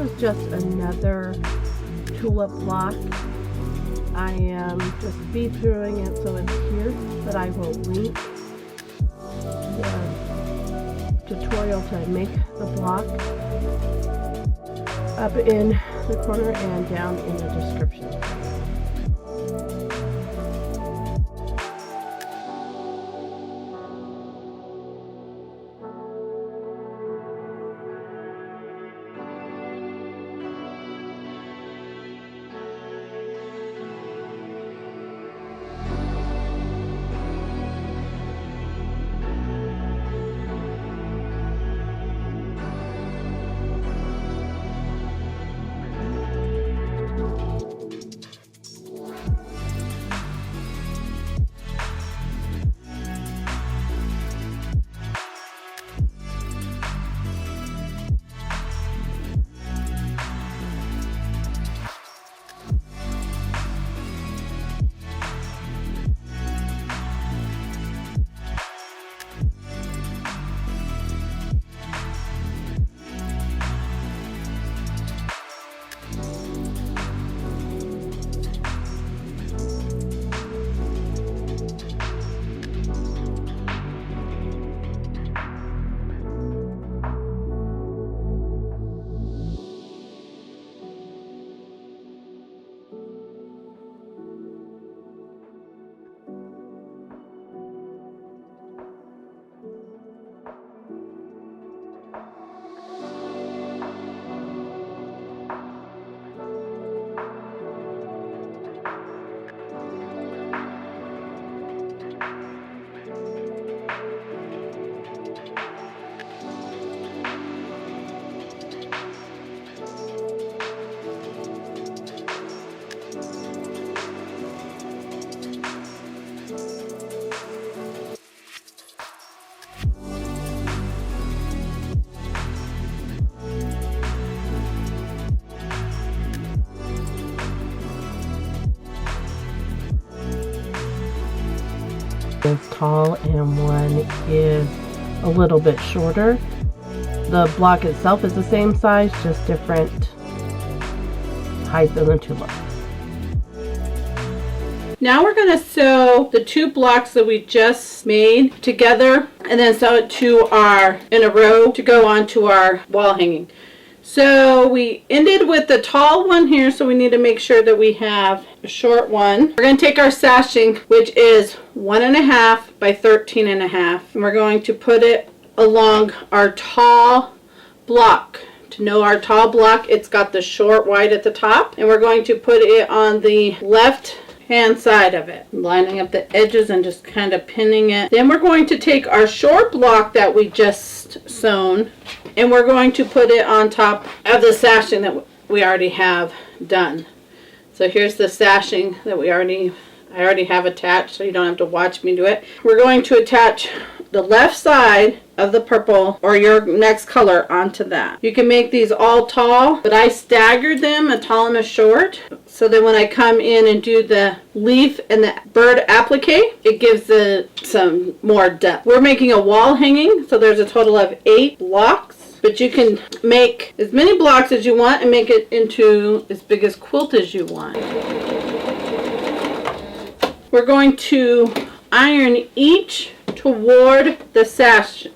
is just another tulip block. I am just featuring it so it's here, but I will link the tutorial to make the block up in the corner and down in the description. Is tall and one is a little bit shorter. The block itself is the same size, just different height of the tulip. Now we're going to sew the two blocks that we just made together and then sew it in a row to go onto our wall hanging. So we ended with the tall one here, so we need to make sure that we have a short one. We're going to take our sashing, which is 1.5 by 13.5, and we're going to put it along our tall block. To know our tall block, it's got the short wide at the top, and we're going to put it on the left hand side of it, lining up the edges and just kind of pinning it. Then we're going to take our short block that we just sewn and we're going to put it on top of the sashing that we already have done. So here's the sashing that I already have attached, so you don't have to watch me do it. We're going to attach the left side of the purple or your next color onto that. You can make these all tall, but I staggered them, a tall and a short, so that when I come in and do the leaf and the bird applique, it gives some more depth. We're making a wall hanging, so there's a total of 8 blocks, but you can make as many blocks as you want and make it into as big as quilt as you want. We're going to iron each toward the sashing.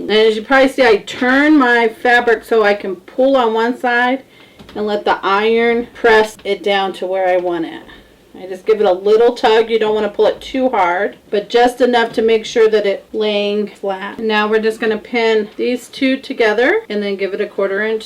And as you probably see, I turn my fabric so I can pull on one side and let the iron press it down to where I want it. I just give it a little tug. You don't want to pull it too hard, but just enough to make sure that it's laying flat. And now we're just going to pin these two together and then give it a 1/4 inch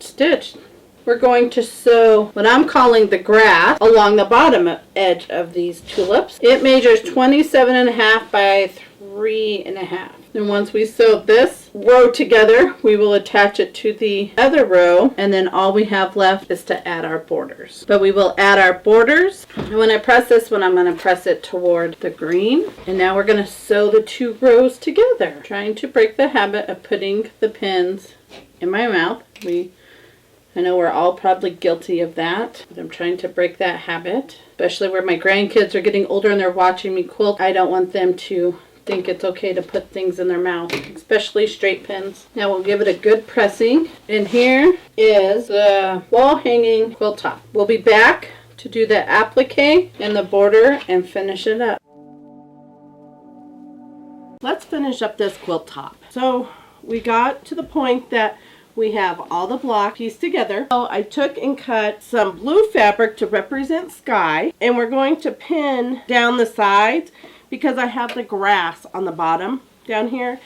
stitch. We're going to sew what I'm calling the grass along the bottom edge of these tulips. It measures 27.5 by 3.5. And once we sew this row together, we will attach it to the other row, and then all we have left is to add our borders. But we will add our borders, and when I press this one, I'm going to press it toward the green. And now we're going to sew the 2 rows together, trying to break the habit of putting the pins in my mouth. I know we're all probably guilty of that, but I'm trying to break that habit, especially where my grandkids are getting older and they're watching me quilt. I don't want them to think it's okay to put things in their mouth, especially straight pins. Now we'll give it a good pressing. And here is the wall hanging quilt top. We'll be back to do the applique and the border and finish it up. Let's finish up this quilt top. So we got to the point that we have all the block pieced together. So I took and cut some blue fabric to represent sky, and we're going to pin down the sides because I have the grass on the bottom down here,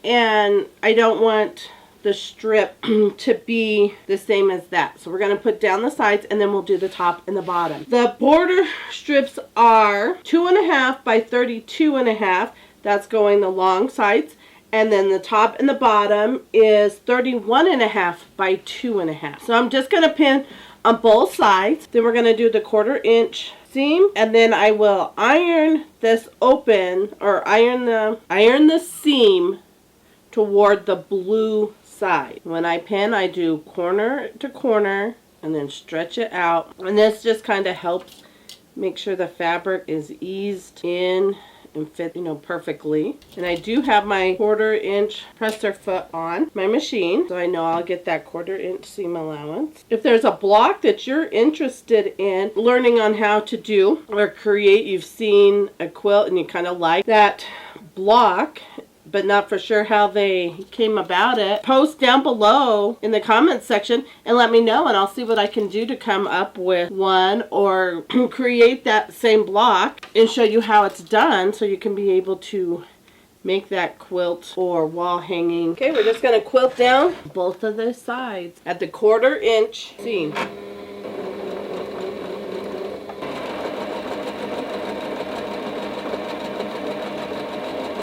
and I don't want the strip to be the same as that. So we're going to put down the sides, and then we'll do the top and the bottom. The border strips are 2.5 by 32.5. That's going the long sides. And then the top and the bottom is 31.5 by 2.5. So I'm just going to pin on both sides. Then we're going to do the 1/4 inch seam, and then I will iron this open, or iron the seam toward the blue side. When I pin, I do corner to corner and then stretch it out. And this just kind of helps make sure the fabric is eased in and fit, perfectly. And I do have my 1/4 inch presser foot on my machine, so I know I'll get that 1/4 inch seam allowance. If there's a block that you're interested in learning on how to do or create, you've seen a quilt and you kind of like that block, but not for sure how they came about it, post down below in the comments section and let me know, and I'll see what I can do to come up with one or create that same block and show you how it's done so you can be able to make that quilt or wall hanging. Okay, we're just going to quilt down both of the sides at the 1/4 inch seam.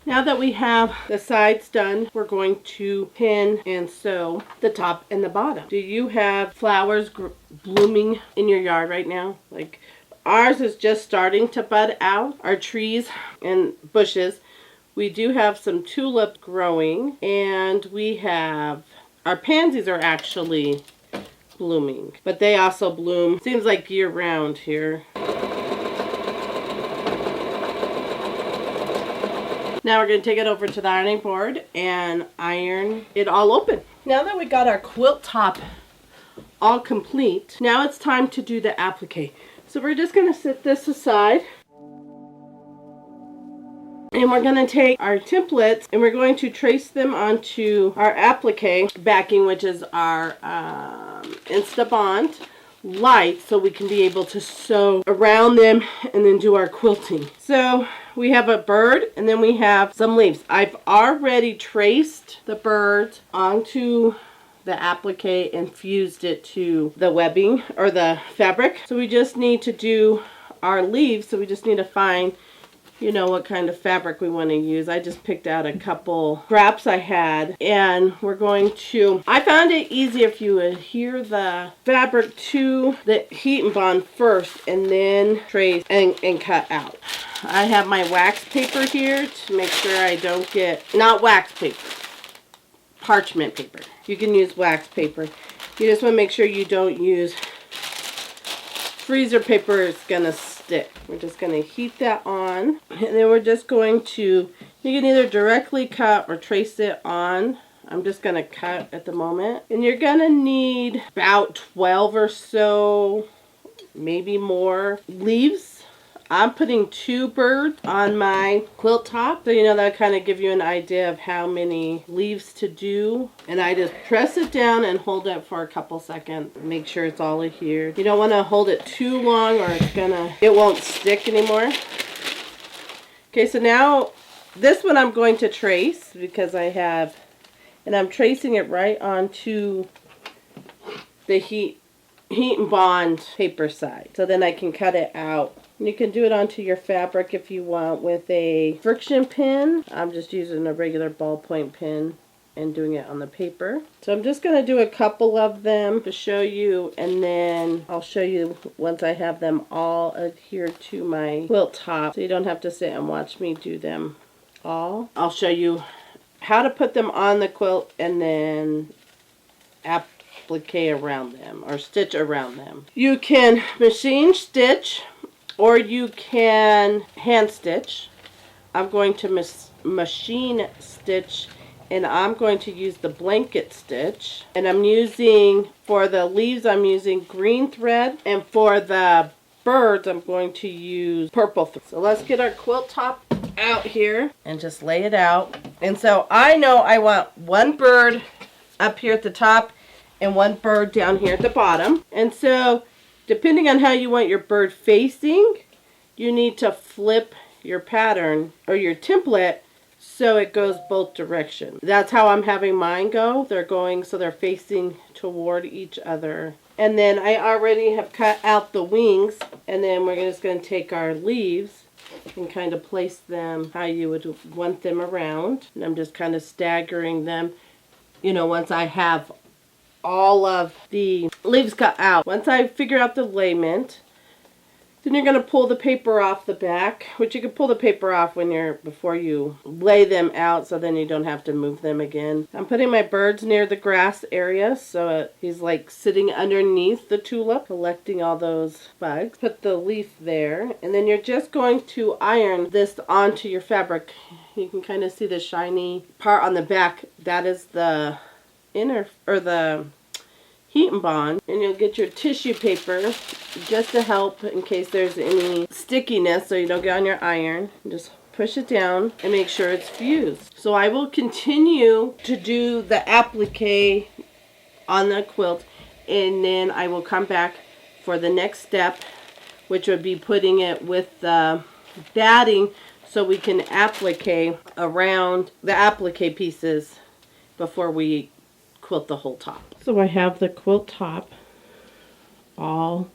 Now that we have the sides done, we're going to pin and sew the top and the bottom. Do you have flowers blooming in your yard right now? Like ours is just starting to bud out, our trees and bushes. We do have some tulips growing, and we have, our pansies are actually blooming, but they also bloom, seems like year round here. Now we're going to take it over to the ironing board and iron it all open. Now that we got our quilt top all complete, now it's time to do the applique. So we're just going to set this aside. And we're going to take our templates and we're going to trace them onto our applique backing, which is our Instabond light, so we can be able to sew around them and then do our quilting. So we have a bird and then we have some leaves. I've already traced the bird onto the applique and fused it to the webbing or the fabric. So we just need to do our leaves. So we just need to find, what kind of fabric we want to use. I just picked out a couple scraps I had, and we're going to, I found it easier if you adhere the fabric to the heat and bond first and then trace and cut out. I have my wax paper here to make sure I don't get, not wax paper, parchment paper. You can use wax paper. You just want to make sure you don't use freezer paper. It's going to stick. We're just going to heat that on, and then we're just going to, you can either directly cut or trace it on. I'm just going to cut at the moment, and you're going to need about 12 or so, maybe more leaves. I'm putting 2 birds on my quilt top, so that'll kind of give you an idea of how many leaves to do. And I just press it down and hold it for a couple seconds. Make sure it's all adhered. You don't want to hold it too long or it won't stick anymore. Okay, so now this one I'm going to trace because and I'm tracing it right onto the heat and bond paper side. So then I can cut it out. You can do it onto your fabric if you want with a friction pin. I'm just using a regular ballpoint pin and doing it on the paper. So I'm just going to do a couple of them to show you, and then I'll show you once I have them all adhered to my quilt top, so you don't have to sit and watch me do them all. I'll show you how to put them on the quilt and then applique around them or stitch around them. You can machine stitch or you can hand stitch. I'm going to machine stitch, and I'm going to use the blanket stitch. And I'm using, for the leaves, I'm using green thread, and for the birds, I'm going to use purple thread. So let's get our quilt top out here and just lay it out. And so I know I want one bird up here at the top and one bird down here at the bottom. And so depending on how you want your bird facing, you need to flip your pattern or your template so it goes both directions. That's how I'm having mine go. They're going so they're facing toward each other. And then I already have cut out the wings, and then we're just going to take our leaves and kind of place them how you would want them around. And I'm just kind of staggering them, you know, once I have all of the leaves cut out. Once I figure out the layment, then you're going to pull the paper off the back, which you can pull the paper off before you lay them out, so then you don't have to move them again. I'm putting my birds near the grass area, so he's like sitting underneath the tulip, collecting all those bugs. Put the leaf there, and then you're just going to iron this onto your fabric. You can kind of see the shiny part on the back. That is the inner, or the heat and bond, and you'll get your tissue paper just to help in case there's any stickiness so you don't get on your iron. Just push it down and make sure it's fused. So I will continue to do the applique on the quilt, and then I will come back for the next step, which would be putting it with the batting so we can applique around the applique pieces before we quilt the whole top. So I have the quilt top all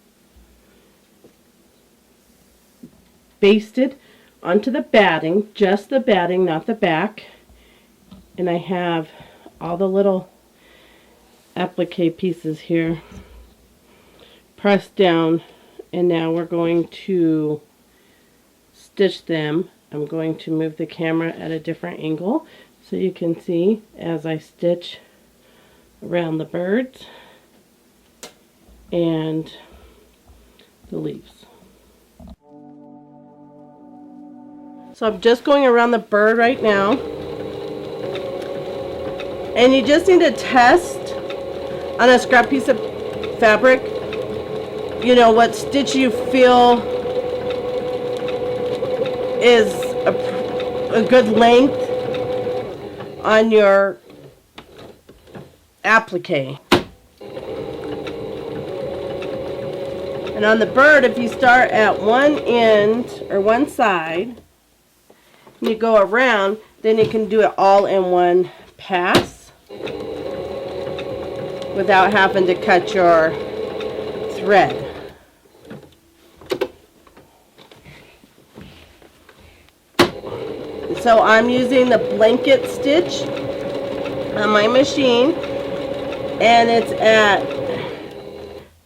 basted onto the batting, just the batting, not the back. And I have all the little applique pieces here pressed down, and now we're going to stitch them. I'm going to move the camera at a different angle so you can see as I stitch around the birds and the leaves. So I'm just going around the bird right now, and you just need to test on a scrap piece of fabric, you know, what stitch you feel is a good length on your applique. And on the bird, if you start at one end or one side and you go around, then you can do it all in one pass without having to cut your thread. So I'm using the blanket stitch on my machine, and it's at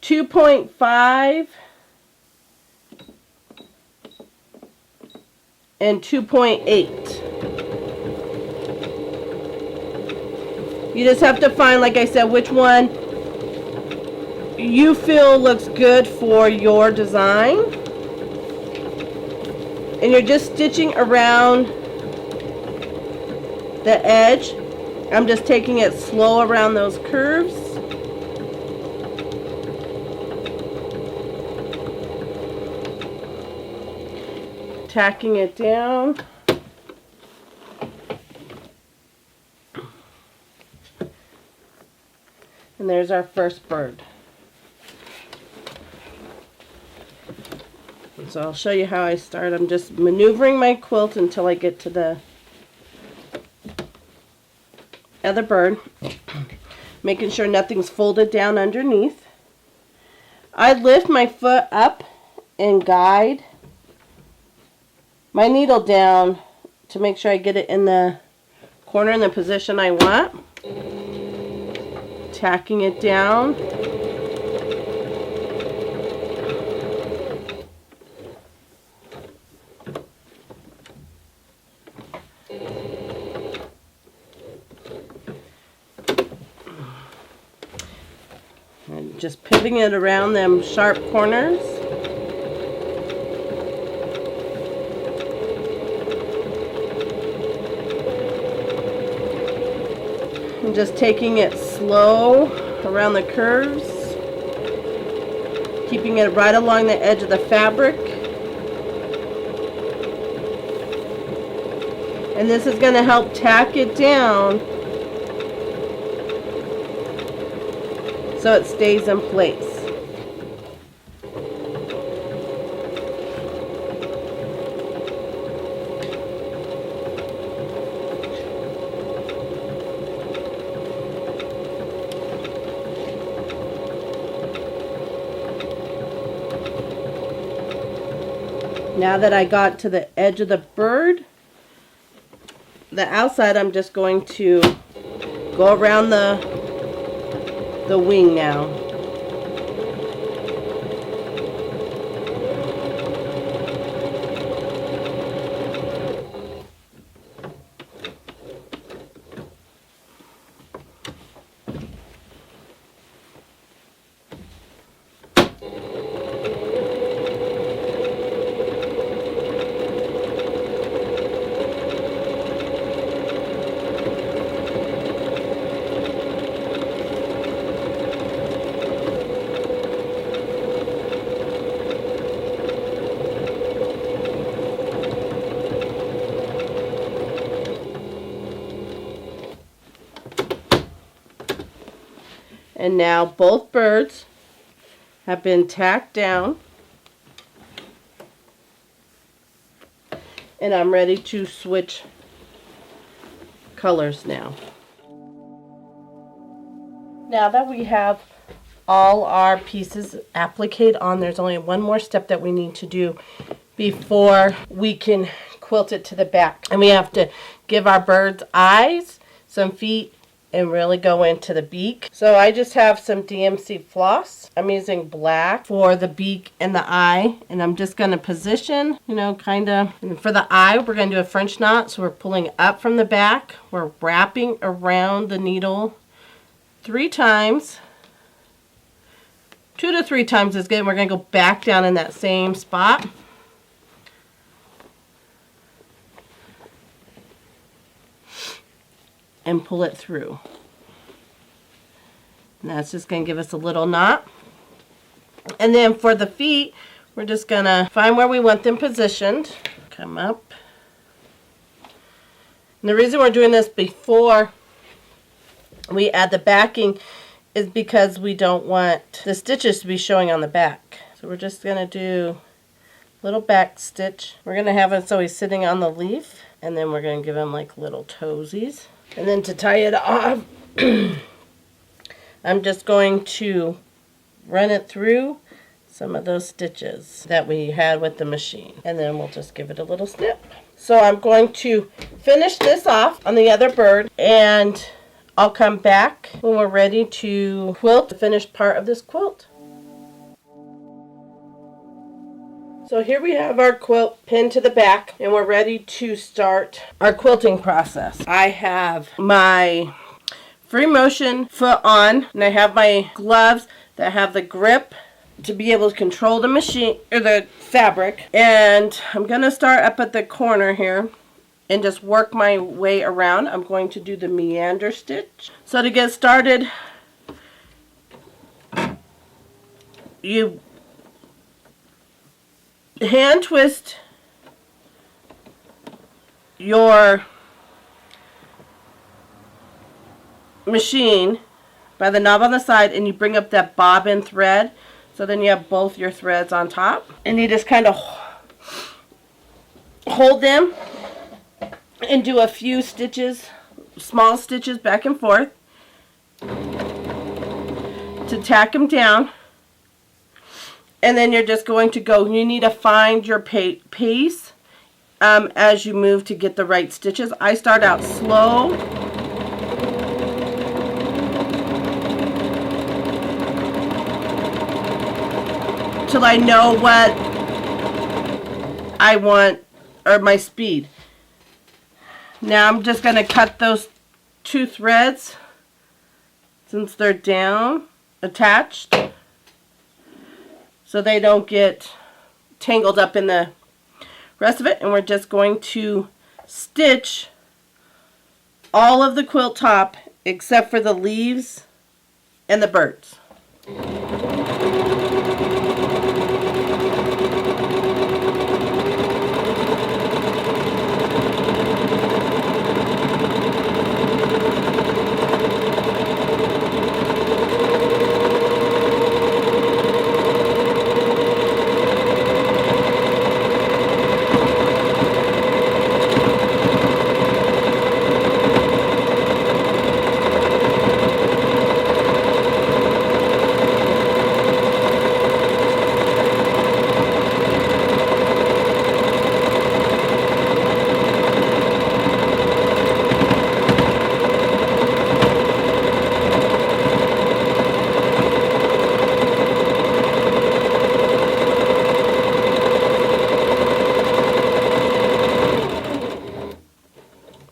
2.5 and 2.8. You just have to find, like I said, which one you feel looks good for your design. And you're just stitching around the edge. I'm just taking it slow around those curves. Tacking it down. And there's our first bird. And so I'll show you how I start. I'm just maneuvering my quilt until I get to the other bird, making sure nothing's folded down underneath. I lift my foot up and guide my needle down to make sure I get it in the corner in the position I want. Tacking it down. And just pivoting it around them sharp corners. I'm just taking it slow around the curves, keeping it right along the edge of the fabric. And this is going to help tack it down so it stays in place. Now that I got to the edge of the bird, the outside, I'm just going to go around the wing now. And now both birds have been tacked down, and I'm ready to switch colors now. Now that we have all our pieces appliqued on, there's only one more step that we need to do before we can quilt it to the back. And we have to give our birds eyes, some feet, and really go into the beak. So I just have some DMC floss. I'm using black for the beak and the eye, and I'm just going to position, kind of. And for the eye, we're going to do a French knot, so we're pulling up from the back. We're wrapping around the needle 3 times. 2 to 3 times is good. And we're going to go back down in that same spot. And pull it through. And that's just going to give us a little knot. And then for the feet, we're just going to find where we want them positioned. Come up. And the reason we're doing this before we add the backing is because we don't want the stitches to be showing on the back. So we're just going to do a little back stitch. We're going to have it so he's sitting on the leaf. And then we're going to give him like little toesies. And then to tie it off, I'm just going to run it through some of those stitches that we had with the machine. And then we'll just give it a little snip. So I'm going to finish this off on the other bird, and I'll come back when we're ready to quilt the finished part of this quilt. So here we have our quilt pinned to the back, and we're ready to start our quilting process. I have my free motion foot on, and I have my gloves that have the grip to be able to control the machine or the fabric. And I'm going to start up at the corner here and just work my way around. I'm going to do the meander stitch. So to get started, you hand twist your machine by the knob on the side, and you bring up that bobbin thread, so then you have both your threads on top, and you just kind of hold them and do a few stitches, small stitches back and forth to tack them down. And then you're just going to go, you need to find your pace as you move to get the right stitches. I start out slow. Till I know what I want, or my speed. Now I'm just going to cut those 2 threads since they're down, attached, so they don't get tangled up in the rest of it. And we're just going to stitch all of the quilt top except for the leaves and the birds.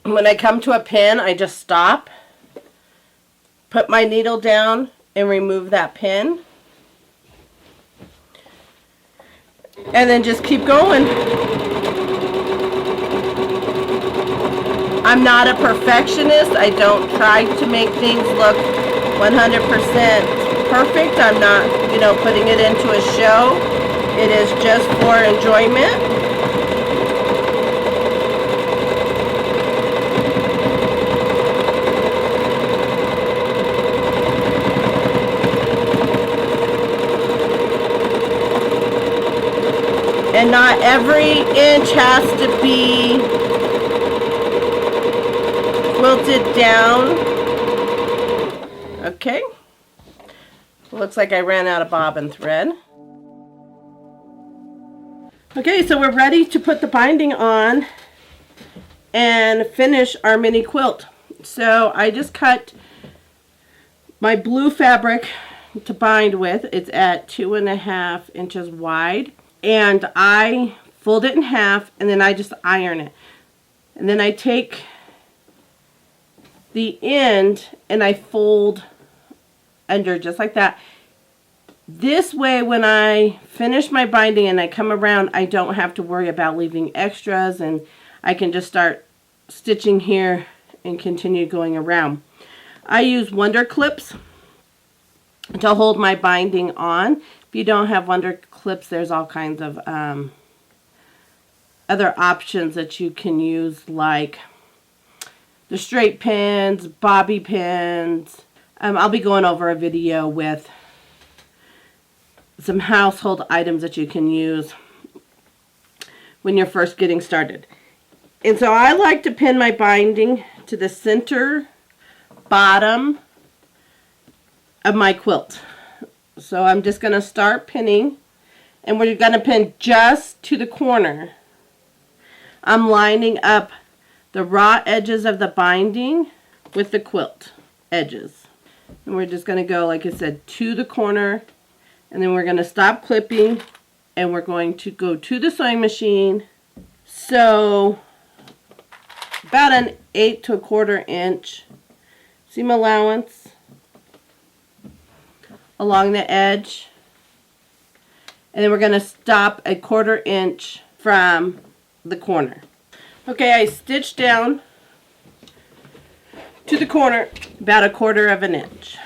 When I come to a pin, I just stop, put my needle down, and remove that pin. And then just keep going. I'm not a perfectionist. I don't try to make things look 100% perfect. I'm not, putting it into a show. It is just for enjoyment. And not every inch has to be quilted down. Okay. Looks like I ran out of bobbin thread. Okay, so we're ready to put the binding on and finish our mini quilt. So I just cut my blue fabric to bind with. It's at 2.5 inches wide. And I fold it in half, and then I just iron it. And then I take the end and I fold under just like that. This way, when I finish my binding and I come around, I don't have to worry about leaving extras, and I can just start stitching here and continue going around. I use Wonder Clips to hold my binding on. If you don't have Wonder Clips, there's all kinds of other options that you can use, like the straight pins, bobby pins. I'll be going over a video with some household items that you can use when you're first getting started. And so I like to pin my binding to the center bottom of my quilt. So I'm just going to start pinning, and we're going to pin just to the corner. I'm lining up the raw edges of the binding with the quilt edges. And we're just going to go, like I said, to the corner, and then we're going to stop clipping, and we're going to go to the sewing machine. So about an 1/8 to 1/4 inch seam allowance along the edge, and then we're going to stop 1/4 inch from the corner. Okay, I stitched down to the corner about 1/4 inch.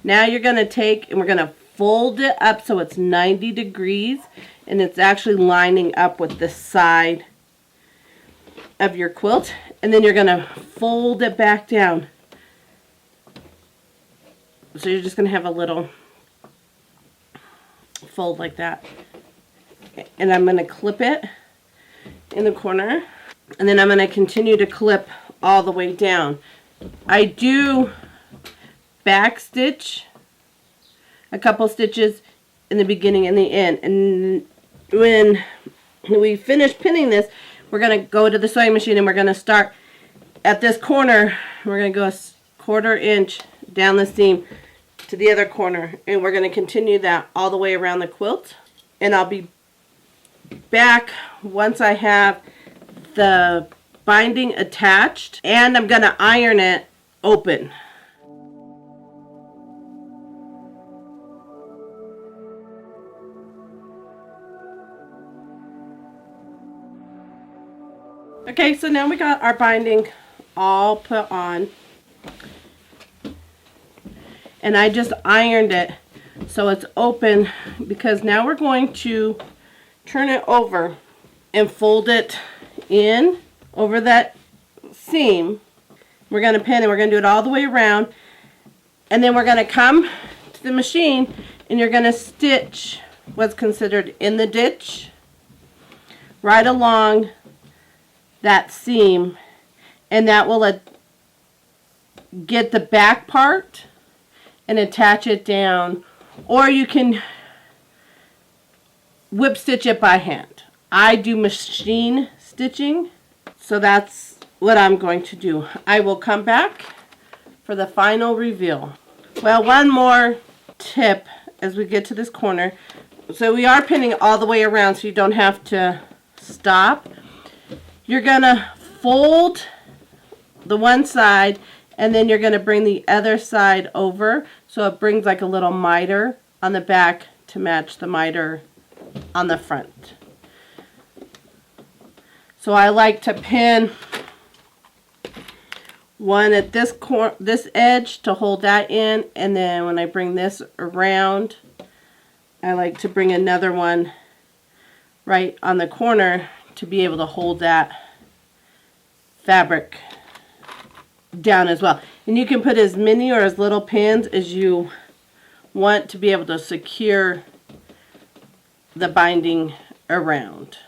Now you're going to take, and we're going to fold it up so it's 90 degrees, and it's actually lining up with the side of your quilt, and then you're going to fold it back down. So you're just going to have a little fold like that. And I'm going to clip it in the corner. And then I'm going to continue to clip all the way down. I do back stitch a couple stitches in the beginning and the end. And when we finish pinning this, we're going to go to the sewing machine, and we're going to start at this corner. We're going to go 1/4 inch down the seam to the other corner, and we're going to continue that all the way around the quilt. And I'll be back once I have the binding attached, and I'm going to iron it open. Okay, so now we got our binding all put on, and I just ironed it so it's open, because now we're going to turn it over and fold it in over that seam. We're going to pin, and we're going to do it all the way around, and then we're going to come to the machine and you're going to stitch what's considered in the ditch right along that seam, and that will get the back part and attach it down, or you can whip stitch it by hand. I do machine stitching, so that's what I'm going to do. I will come back for the final reveal. Well, one more tip as we get to this corner. So we are pinning all the way around, so you don't have to stop. You're gonna fold the one side, and then you're gonna bring the other side over, so it brings like a little miter on the back to match the miter on the front. So I like to pin one at this edge to hold that in, and then when I bring this around, I like to bring another one right on the corner to be able to hold that fabric down as well. And you can put as many or as little pins as you want to be able to secure the binding around.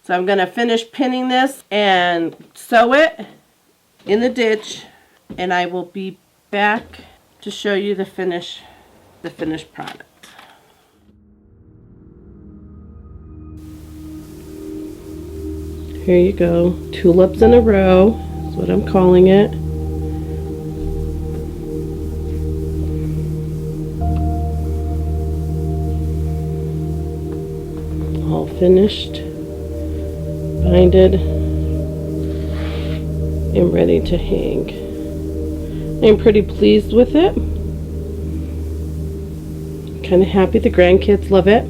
So I'm going to finish pinning this and sew it in the ditch, and I will be back to show you the finished product. Here you go, tulips in a row is what I'm calling it. All finished, binded, and ready to hang. I'm pretty pleased with it. Kind of happy the grandkids love it.